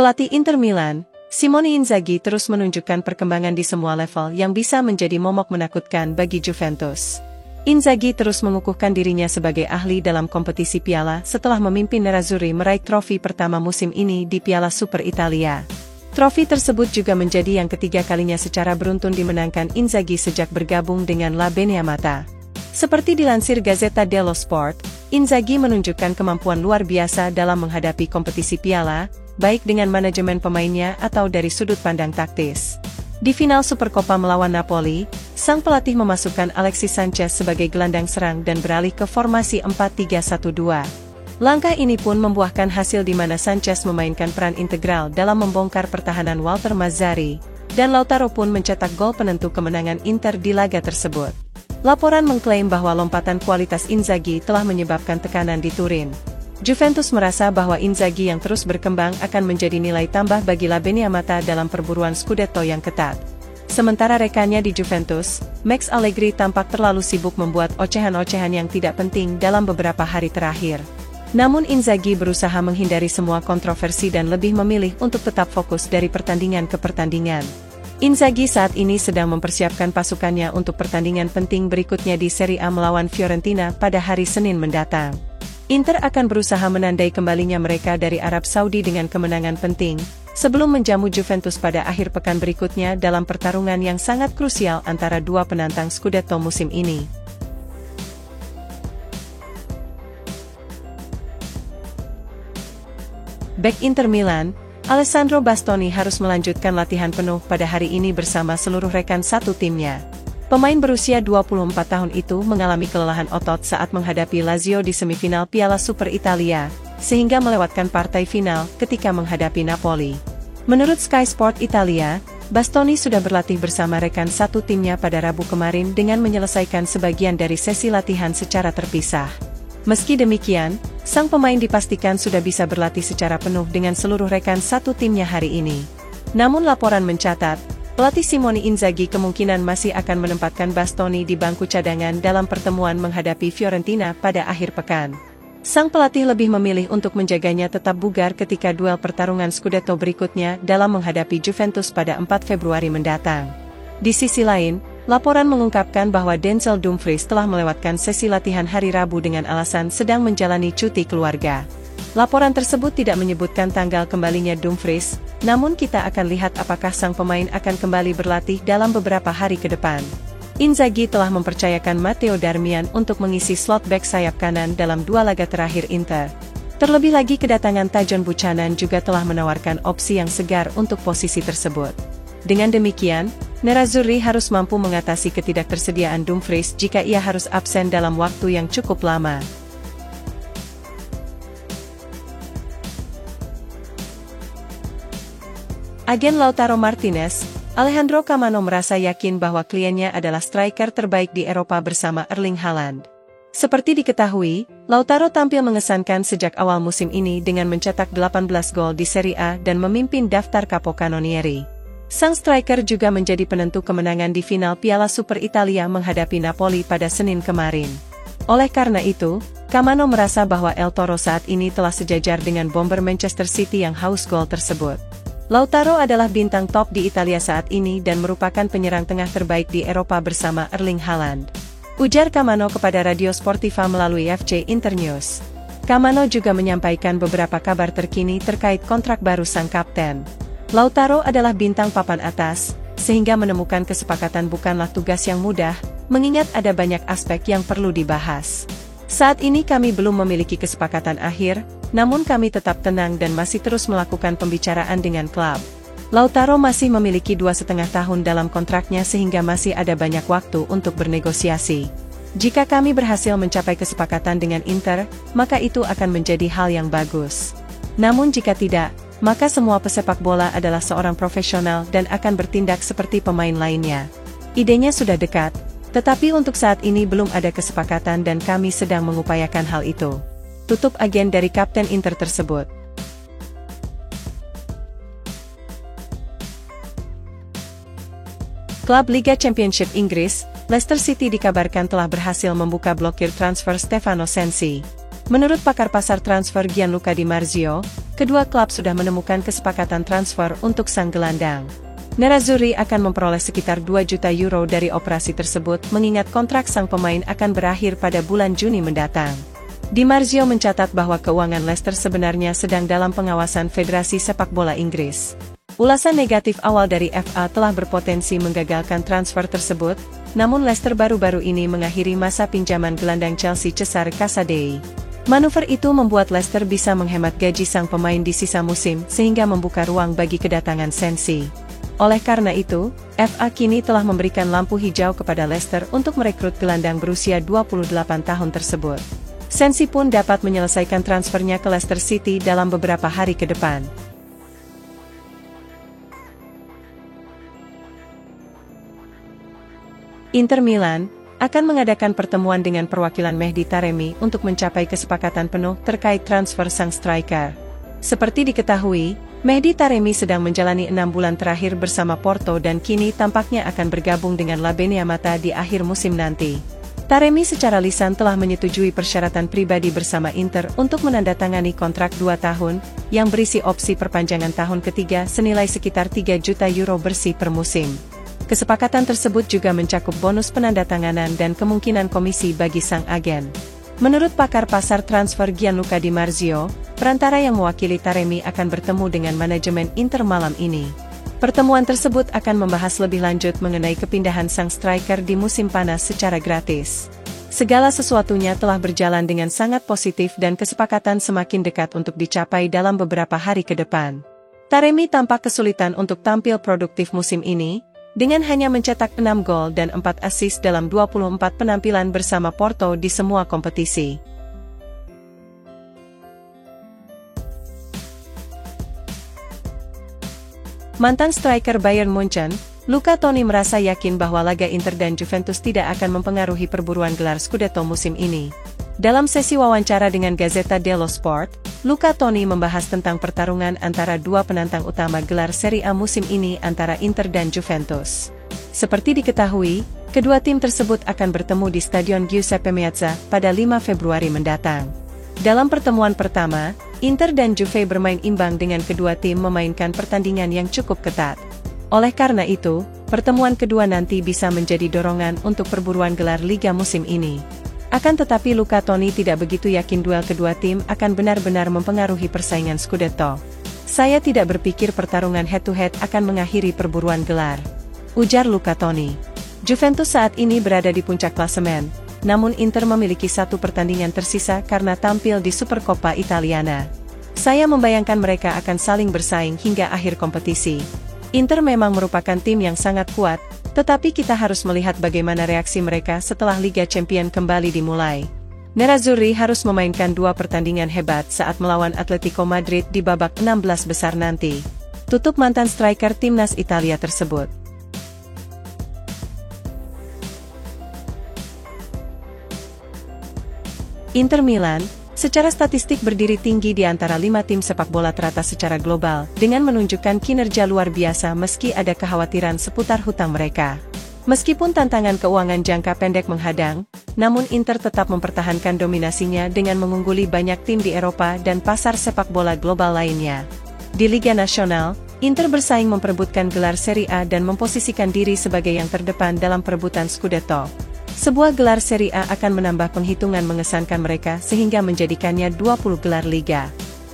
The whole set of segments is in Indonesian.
Pelatih Inter Milan, Simone Inzaghi terus menunjukkan perkembangan di semua level yang bisa menjadi momok menakutkan bagi Juventus. Inzaghi terus mengukuhkan dirinya sebagai ahli dalam kompetisi piala setelah memimpin Nerazzurri meraih trofi pertama musim ini di Piala Super Italia. Trofi tersebut juga menjadi yang ketiga kalinya secara beruntun dimenangkan Inzaghi sejak bergabung dengan La Beneamata. Seperti dilansir Gazzetta dello Sport, Inzaghi menunjukkan kemampuan luar biasa dalam menghadapi kompetisi piala, baik dengan manajemen pemainnya atau dari sudut pandang taktis. Di final Supercoppa melawan Napoli, sang pelatih memasukkan Alexis Sanchez sebagai gelandang serang dan beralih ke formasi 4-3-1-2. Langkah ini pun membuahkan hasil di mana Sanchez memainkan peran integral dalam membongkar pertahanan Walter Mazzarri, dan Lautaro pun mencetak gol penentu kemenangan Inter di laga tersebut. Laporan mengklaim bahwa lompatan kualitas Inzaghi telah menyebabkan tekanan di Turin. Juventus merasa bahwa Inzaghi yang terus berkembang akan menjadi nilai tambah bagi La Beneamata dalam perburuan Scudetto yang ketat. Sementara rekannya di Juventus, Max Allegri tampak terlalu sibuk membuat ocehan-ocehan yang tidak penting dalam beberapa hari terakhir. Namun Inzaghi berusaha menghindari semua kontroversi dan lebih memilih untuk tetap fokus dari pertandingan ke pertandingan. Inzaghi saat ini sedang mempersiapkan pasukannya untuk pertandingan penting berikutnya di Serie A melawan Fiorentina pada hari Senin mendatang. Inter akan berusaha menandai kembalinya mereka dari Arab Saudi dengan kemenangan penting, sebelum menjamu Juventus pada akhir pekan berikutnya dalam pertarungan yang sangat krusial antara dua penantang Scudetto musim ini. Bek Inter Milan, Alessandro Bastoni harus melanjutkan latihan penuh pada hari ini bersama seluruh rekan satu timnya. Pemain berusia 24 tahun itu mengalami kelelahan otot saat menghadapi Lazio di semifinal Piala Super Italia, sehingga melewatkan partai final ketika menghadapi Napoli. Menurut Sky Sport Italia, Bastoni sudah berlatih bersama rekan satu timnya pada Rabu kemarin dengan menyelesaikan sebagian dari sesi latihan secara terpisah. Meski demikian, sang pemain dipastikan sudah bisa berlatih secara penuh dengan seluruh rekan satu timnya hari ini. Namun laporan mencatat, pelatih Simone Inzaghi kemungkinan masih akan menempatkan Bastoni di bangku cadangan dalam pertemuan menghadapi Fiorentina pada akhir pekan. Sang pelatih lebih memilih untuk menjaganya tetap bugar ketika duel pertarungan Scudetto berikutnya dalam menghadapi Juventus pada 4 Februari mendatang. Di sisi lain, laporan mengungkapkan bahwa Denzel Dumfries telah melewatkan sesi latihan hari Rabu dengan alasan sedang menjalani cuti keluarga. Laporan tersebut tidak menyebutkan tanggal kembalinya Dumfries, namun kita akan lihat apakah sang pemain akan kembali berlatih dalam beberapa hari ke depan. Inzaghi telah mempercayakan Matteo Darmian untuk mengisi slot bek sayap kanan dalam dua laga terakhir Inter. Terlebih lagi kedatangan Tajon Buchanan juga telah menawarkan opsi yang segar untuk posisi tersebut. Dengan demikian, Nerazzurri harus mampu mengatasi ketidaktersediaan Dumfries jika ia harus absen dalam waktu yang cukup lama. Agen Lautaro Martinez, Alejandro Camano merasa yakin bahwa kliennya adalah striker terbaik di Eropa bersama Erling Haaland. Seperti diketahui, Lautaro tampil mengesankan sejak awal musim ini dengan mencetak 18 gol di Serie A dan memimpin daftar Capocannonieri. Sang striker juga menjadi penentu kemenangan di final Piala Super Italia menghadapi Napoli pada Senin kemarin. Oleh karena itu, Camano merasa bahwa El Toro saat ini telah sejajar dengan bomber Manchester City yang haus gol tersebut. Lautaro adalah bintang top di Italia saat ini dan merupakan penyerang tengah terbaik di Eropa bersama Erling Haaland. Ujar Camano kepada Radio Sportiva melalui FC Internews. Camano juga menyampaikan beberapa kabar terkini terkait kontrak baru sang kapten. Lautaro adalah bintang papan atas, sehingga menemukan kesepakatan bukanlah tugas yang mudah, mengingat ada banyak aspek yang perlu dibahas. Saat ini kami belum memiliki kesepakatan akhir, namun kami tetap tenang dan masih terus melakukan pembicaraan dengan klub. Lautaro masih memiliki 2,5 tahun dalam kontraknya sehingga masih ada banyak waktu untuk bernegosiasi. Jika kami berhasil mencapai kesepakatan dengan Inter, maka itu akan menjadi hal yang bagus. Namun jika tidak, maka semua pesepak bola adalah seorang profesional dan akan bertindak seperti pemain lainnya. Idenya sudah dekat, tetapi untuk saat ini belum ada kesepakatan dan kami sedang mengupayakan hal itu. Tutup agen dari kapten Inter tersebut. Klub Liga Championship Inggris, Leicester City dikabarkan telah berhasil membuka blokir transfer Stefano Sensi. Menurut pakar pasar transfer Gianluca Di Marzio, kedua klub sudah menemukan kesepakatan transfer untuk sang gelandang. Nerazzurri akan memperoleh sekitar 2 juta euro dari operasi tersebut mengingat kontrak sang pemain akan berakhir pada bulan Juni mendatang. Di Marzio mencatat bahwa keuangan Leicester sebenarnya sedang dalam pengawasan Federasi Sepak Bola Inggris. Ulasan negatif awal dari FA telah berpotensi menggagalkan transfer tersebut, namun Leicester baru-baru ini mengakhiri masa pinjaman gelandang Chelsea Cesare Casadei. Manuver itu membuat Leicester bisa menghemat gaji sang pemain di sisa musim sehingga membuka ruang bagi kedatangan Sensi. Oleh karena itu, FA kini telah memberikan lampu hijau kepada Leicester untuk merekrut gelandang berusia 28 tahun tersebut. Sensi pun dapat menyelesaikan transfernya ke Leicester City dalam beberapa hari ke depan. Inter Milan akan mengadakan pertemuan dengan perwakilan Mehdi Taremi untuk mencapai kesepakatan penuh terkait transfer sang striker. Seperti diketahui, Mehdi Taremi sedang menjalani 6 bulan terakhir bersama Porto dan kini tampaknya akan bergabung dengan La Beniamata di akhir musim nanti. Taremi secara lisan telah menyetujui persyaratan pribadi bersama Inter untuk menandatangani kontrak 2 tahun, yang berisi opsi perpanjangan tahun ketiga senilai sekitar 3 juta euro bersih per musim. Kesepakatan tersebut juga mencakup bonus penandatanganan dan kemungkinan komisi bagi sang agen. Menurut pakar pasar transfer Gianluca Di Marzio, perantara yang mewakili Taremi akan bertemu dengan manajemen Inter malam ini. Pertemuan tersebut akan membahas lebih lanjut mengenai kepindahan sang striker di musim panas secara gratis. Segala sesuatunya telah berjalan dengan sangat positif dan kesepakatan semakin dekat untuk dicapai dalam beberapa hari ke depan. Taremi tampak kesulitan untuk tampil produktif musim ini, dengan hanya mencetak 6 gol dan 4 assist dalam 24 penampilan bersama Porto di semua kompetisi. Mantan striker Bayern Munchen, Luca Toni merasa yakin bahwa laga Inter dan Juventus tidak akan mempengaruhi perburuan gelar Scudetto musim ini. Dalam sesi wawancara dengan Gazzetta dello Sport, Luca Toni membahas tentang pertarungan antara dua penantang utama gelar Serie A musim ini antara Inter dan Juventus. Seperti diketahui, kedua tim tersebut akan bertemu di Stadion Giuseppe Meazza pada 5 Februari mendatang. Dalam pertemuan pertama, Inter dan Juve bermain imbang dengan kedua tim memainkan pertandingan yang cukup ketat. Oleh karena itu, pertemuan kedua nanti bisa menjadi dorongan untuk perburuan gelar Liga musim ini. Akan tetapi Luca Toni tidak begitu yakin duel kedua tim akan benar-benar mempengaruhi persaingan Scudetto. Saya tidak berpikir pertarungan head-to-head akan mengakhiri perburuan gelar, ujar Luca Toni. Juventus saat ini berada di puncak klasemen, namun Inter memiliki satu pertandingan tersisa karena tampil di Supercoppa Italiana. Saya membayangkan mereka akan saling bersaing hingga akhir kompetisi. Inter memang merupakan tim yang sangat kuat, tetapi kita harus melihat bagaimana reaksi mereka setelah Liga Champions kembali dimulai. Nerazzurri harus memainkan dua pertandingan hebat saat melawan Atletico Madrid di babak 16 besar nanti, tutup mantan striker timnas Italia tersebut. Inter Milan, secara statistik berdiri tinggi di antara 5 tim sepak bola teratas secara global, dengan menunjukkan kinerja luar biasa meski ada kekhawatiran seputar hutang mereka. Meskipun tantangan keuangan jangka pendek menghadang, namun Inter tetap mempertahankan dominasinya dengan mengungguli banyak tim di Eropa dan pasar sepak bola global lainnya. Di Liga Nasional, Inter bersaing memperebutkan gelar Serie A dan memposisikan diri sebagai yang terdepan dalam perebutan Scudetto. Sebuah gelar Serie A akan menambah penghitungan mengesankan mereka sehingga menjadikannya 20 gelar Liga.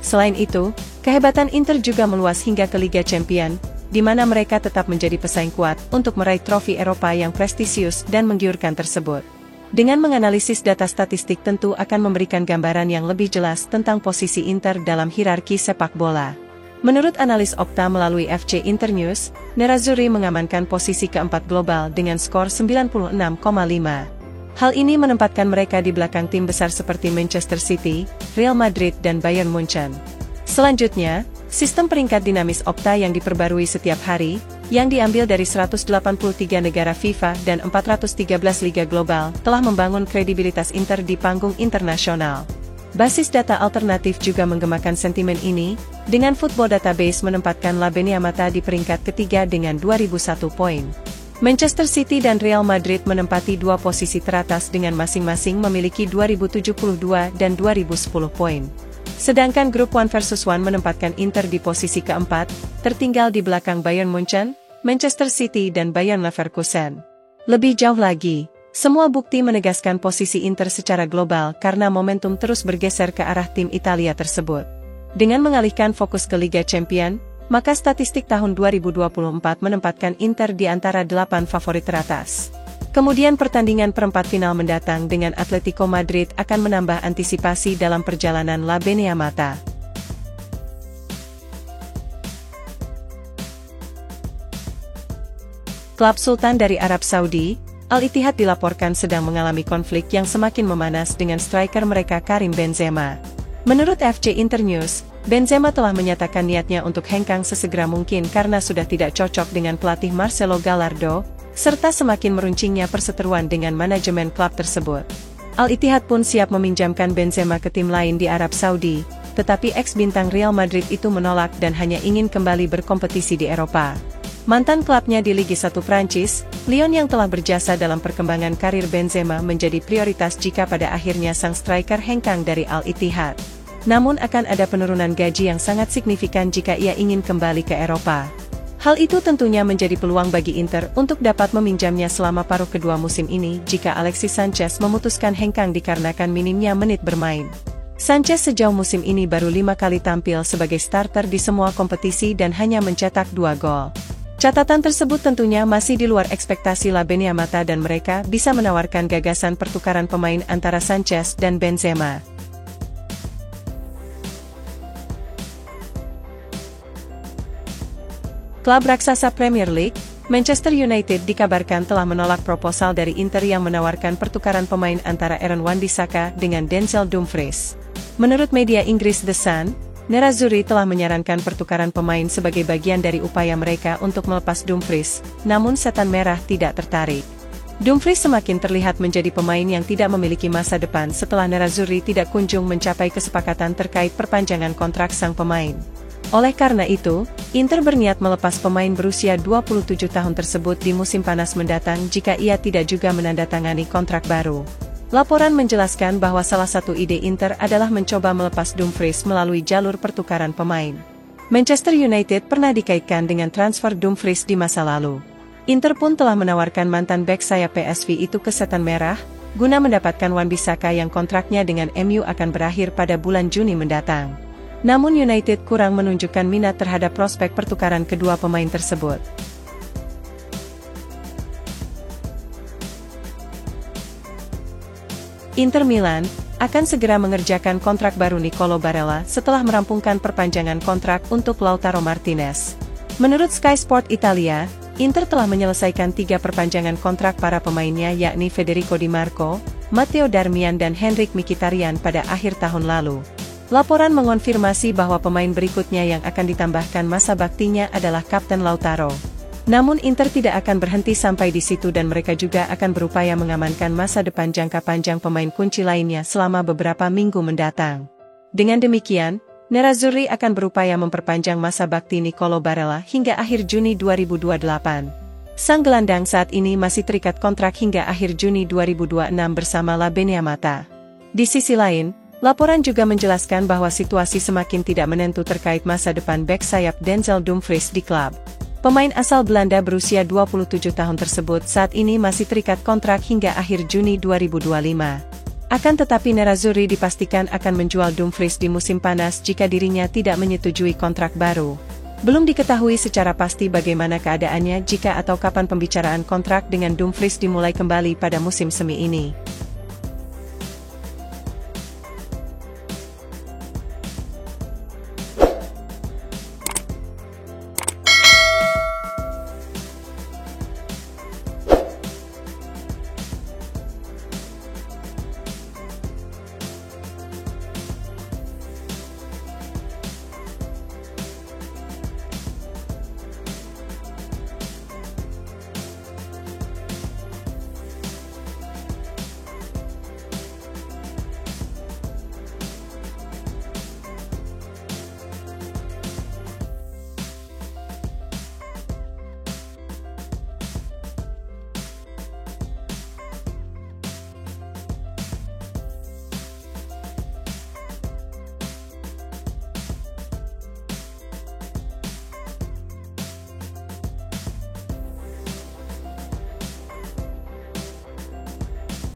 Selain itu, kehebatan Inter juga meluas hingga ke Liga Champions, di mana mereka tetap menjadi pesaing kuat untuk meraih trofi Eropa yang prestisius dan menggiurkan tersebut. Dengan menganalisis data statistik tentu akan memberikan gambaran yang lebih jelas tentang posisi Inter dalam hierarki sepak bola. Menurut analis Opta melalui FC Internews, Nerazzurri mengamankan posisi keempat global dengan skor 96,5. Hal ini menempatkan mereka di belakang tim besar seperti Manchester City, Real Madrid dan Bayern Munchen. Selanjutnya, sistem peringkat dinamis Opta yang diperbarui setiap hari, yang diambil dari 183 negara FIFA dan 413 liga global, telah membangun kredibilitas Inter di panggung internasional. Basis data alternatif juga menggemakan sentimen ini, dengan Football Database menempatkan La Beniamata di peringkat ketiga dengan 2001 poin. Manchester City dan Real Madrid menempati dua posisi teratas dengan masing-masing memiliki 2072 dan 2010 poin. Sedangkan grup 1 versus 1 menempatkan Inter di posisi keempat, tertinggal di belakang Bayern Munchen, Manchester City dan Bayer Leverkusen. Lebih jauh lagi, semua bukti menegaskan posisi Inter secara global karena momentum terus bergeser ke arah tim Italia tersebut. Dengan mengalihkan fokus ke Liga Champions, maka statistik tahun 2024 menempatkan Inter di antara 8 favorit teratas. Kemudian pertandingan perempat final mendatang dengan Atletico Madrid akan menambah antisipasi dalam perjalanan La Beneamata. Klub Sultan dari Arab Saudi, Al-Ittihad dilaporkan sedang mengalami konflik yang semakin memanas dengan striker mereka Karim Benzema. Menurut FC Internews, Benzema telah menyatakan niatnya untuk hengkang sesegera mungkin karena sudah tidak cocok dengan pelatih Marcelo Gallardo, serta semakin meruncingnya perseteruan dengan manajemen klub tersebut. Al-Ittihad pun siap meminjamkan Benzema ke tim lain di Arab Saudi, tetapi ex-bintang Real Madrid itu menolak dan hanya ingin kembali berkompetisi di Eropa. Mantan klubnya di Liga 1 Prancis, Lyon yang telah berjasa dalam perkembangan karir Benzema menjadi prioritas jika pada akhirnya sang striker hengkang dari Al-Ittihad. Namun akan ada penurunan gaji yang sangat signifikan jika ia ingin kembali ke Eropa. Hal itu tentunya menjadi peluang bagi Inter untuk dapat meminjamnya selama paruh kedua musim ini jika Alexis Sanchez memutuskan hengkang dikarenakan minimnya menit bermain. Sanchez sejauh musim ini baru 5 kali tampil sebagai starter di semua kompetisi dan hanya mencetak 2 gol. Catatan tersebut tentunya masih di luar ekspektasi La Beneamata dan mereka bisa menawarkan gagasan pertukaran pemain antara Sanchez dan Benzema. Klub raksasa Premier League, Manchester United dikabarkan telah menolak proposal dari Inter yang menawarkan pertukaran pemain antara Aaron Wan-Bissaka dengan Denzel Dumfries. Menurut media Inggris The Sun, Nerazzurri telah menyarankan pertukaran pemain sebagai bagian dari upaya mereka untuk melepas Dumfries, namun Setan Merah tidak tertarik. Dumfries semakin terlihat menjadi pemain yang tidak memiliki masa depan setelah Nerazzurri tidak kunjung mencapai kesepakatan terkait perpanjangan kontrak sang pemain. Oleh karena itu, Inter berniat melepas pemain berusia 27 tahun tersebut di musim panas mendatang jika ia tidak juga menandatangani kontrak baru. Laporan menjelaskan bahwa salah satu ide Inter adalah mencoba melepas Dumfries melalui jalur pertukaran pemain. Manchester United pernah dikaitkan dengan transfer Dumfries di masa lalu. Inter pun telah menawarkan mantan bek sayap PSV itu ke Setan Merah, guna mendapatkan Wan-Bissaka yang kontraknya dengan MU akan berakhir pada bulan Juni mendatang. Namun United kurang menunjukkan minat terhadap prospek pertukaran kedua pemain tersebut. Inter Milan akan segera mengerjakan kontrak baru Nicolo Barella setelah merampungkan perpanjangan kontrak untuk Lautaro Martinez. Menurut Sky Sport Italia, Inter telah menyelesaikan 3 perpanjangan kontrak para pemainnya yakni Federico Di Marco, Matteo Darmian dan Henrikh Mkhitaryan pada akhir tahun lalu. Laporan mengonfirmasi bahwa pemain berikutnya yang akan ditambahkan masa baktinya adalah Kapten Lautaro. Namun Inter tidak akan berhenti sampai di situ dan mereka juga akan berupaya mengamankan masa depan jangka panjang pemain kunci lainnya selama beberapa minggu mendatang. Dengan demikian, Nerazzurri akan berupaya memperpanjang masa bakti Nicolo Barella hingga akhir Juni 2028. Sang gelandang saat ini masih terikat kontrak hingga akhir Juni 2026 bersama La Beneamata. Di sisi lain, laporan juga menjelaskan bahwa situasi semakin tidak menentu terkait masa depan bek sayap Denzel Dumfries di klub. Pemain asal Belanda berusia 27 tahun tersebut saat ini masih terikat kontrak hingga akhir Juni 2025. Akan tetapi Nerazzurri dipastikan akan menjual Dumfries di musim panas jika dirinya tidak menyetujui kontrak baru. Belum diketahui secara pasti bagaimana keadaannya jika atau kapan pembicaraan kontrak dengan Dumfries dimulai kembali pada musim semi ini.